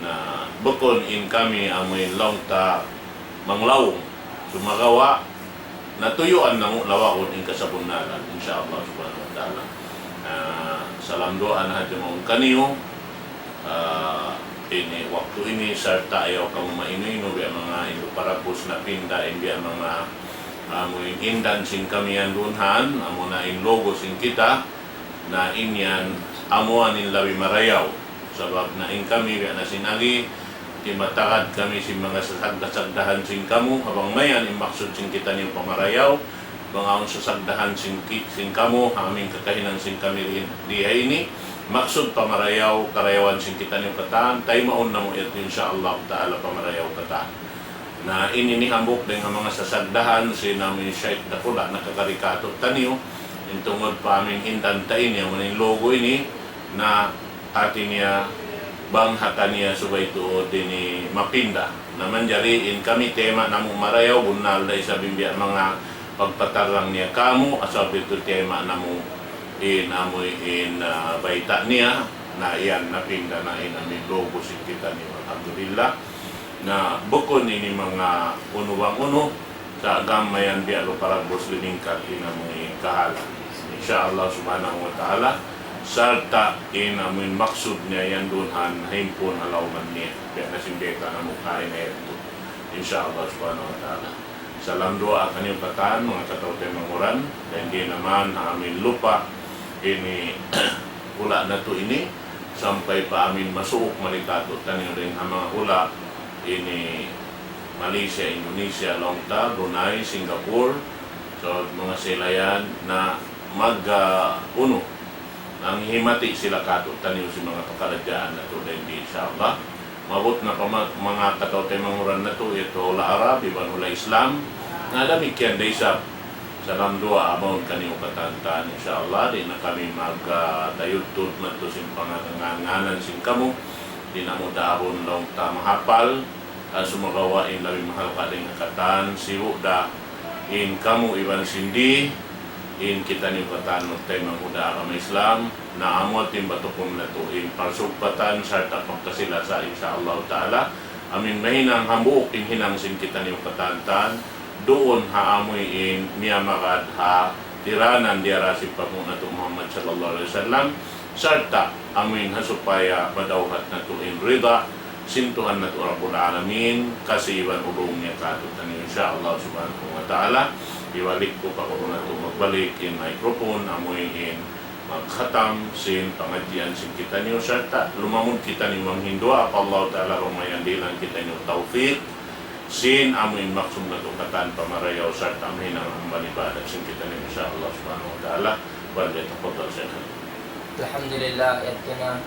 na bukon in kami amoy long ta manglawong sumagawa natuyuan ng lawakon in kasabunalan insyaallah subhanahu wa ta'ala salam doa na hati mong kaniyo ini waktu ini serta ayaw kamu mainu-inu biya mga iluparapos na pindain biya mga amoy indan sing kamiyan dunhan amo na in logo sing kita na inyan amuan in labi marayaw sabab na in kami biya na sinagi timatakad kami si mga sasagdahan sing kamu habang mayan imaksud sing kita niyong pamarayaw bangaon sa sagdahan sing kamu aming kakahinan sing kami diha ini maksud pamarayaw karayawan sing kita niyo katan tay maon na mo ito insyaallah taala pamarayaw katan na ininihambok din ang mga sasagdahan si namin Sheikh Dakula nakakarikato taniyo intungod pa aming hintantain niya maning logo ini na atin niya banghatan niya subay tuod din mapinda naman jariin kami tema namong marayaw bunal da isa bimbia mga pagpatarang niya kamo asabi ito tema namo amoy baita niya na iyan napinda na aming logo si kita niyo alhamdulillah na bukon ini mga unuwang-uno sa agamayan di alo parang muslimin katina mga kahalan. Insyaallah subhanahu wa ta'ala sarta amin maksud niya yan dunhan himpon alawman niya kaya nasimbeta na mukha na ito. Insyaallah subhanahu wa ta'ala. Salam doa kanyang kataan mga katawte manguran dan di naman amin lupa ini ula na to ini sampai pa amin masuok malitato tanyo rin ang mga ula ini Malaysia, Indonesia, Longta, Brunei, Singapore, so mga silayan na mag-uno ang himati sila kato taniyo si mga pakaladyaan na to din di insyaAllah mabot na mga katawte manguran na to ito la Arab, iban ula Islam na damikyan day sa salam dua amon kaniyo katantan insyaAllah di na kami mag-tayutod na to sin panganganan sin kamo di na mo daabon Longta mahapal sumagawain labi mahal ka din katan siwo da in kamu iban sindi in kita ni katan magtay mga agama Islam na amot in batukon na to in parsugpatan sarta pagkasila sa insyaAllah ta'ala amin mahinang hambuok in hinang sin kita ni katantan doon haamoy in miyamagad ha tiranan diara si Panginoon nato Muhammad sallallahu alaihi wasallam sarta amin hasupaya madawhat na to in rida sintuhan na ito Rabbul Alamin kasi iwan ulong niya katutan niyo insyaAllah subhanahu wa ta'ala iwalik ko pa ko na ito magbalik in microphone amuyin magkhatam sin pangadyan sin kita niyo sarta lumamod kita niyo mang hindua Allah ta'ala rumayan dilan kita niyo tawfiq sin amuyin maksum na ito katan pamarayaw sarta amuyin ang malibadat sin kita niyo insyaAllah subhanahu wa ta'ala wala tapos sa Alhamdulillah ito na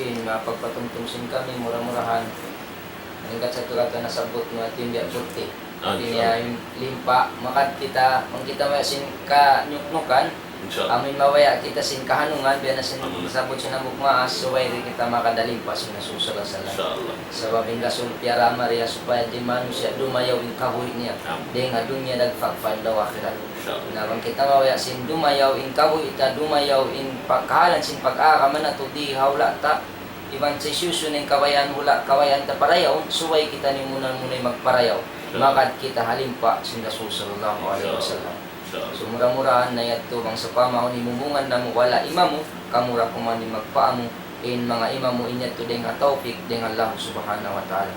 mapagpatungtungsin kami murah-murahan hanggat sa tulata na sabot nga tindi at bukti niya yung limpa makad kita kung kita masin ka nyuknukan amin mawaya kita sin kahanungan biya na sin sabot sinabok maas suway rin kita makadalimpa sin nasusalasala sabab yung gasol piara Maria supaya di manusia dumayaw yung kabuhi niya di nga dunya nagfagfad daw akhirat nabang kita mawaya sin dumayaw in kabuhi ita dumayaw in pagkahalan sin pag-aaraman na to di hawla ta iban sa isusyo ng kawayan hula kawayan ta parayaw suway kita ni muna magparayaw makad kita halimpa sin Rasul sallallahu alaihi wasallam so mura-murahan na yato bang sa pamahon ni mumungan na mo wala imamu kamura kuman ni magpaamo in mga imamu inyat to ding tawfik ding Allah subhanahu wa ta'ala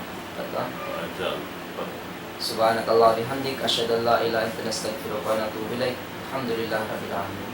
subhanakallah bihamdik asyhadu an la ilaha illa anta astaghfiruka wa atubu ilaik alhamdulillah rabbil alamin.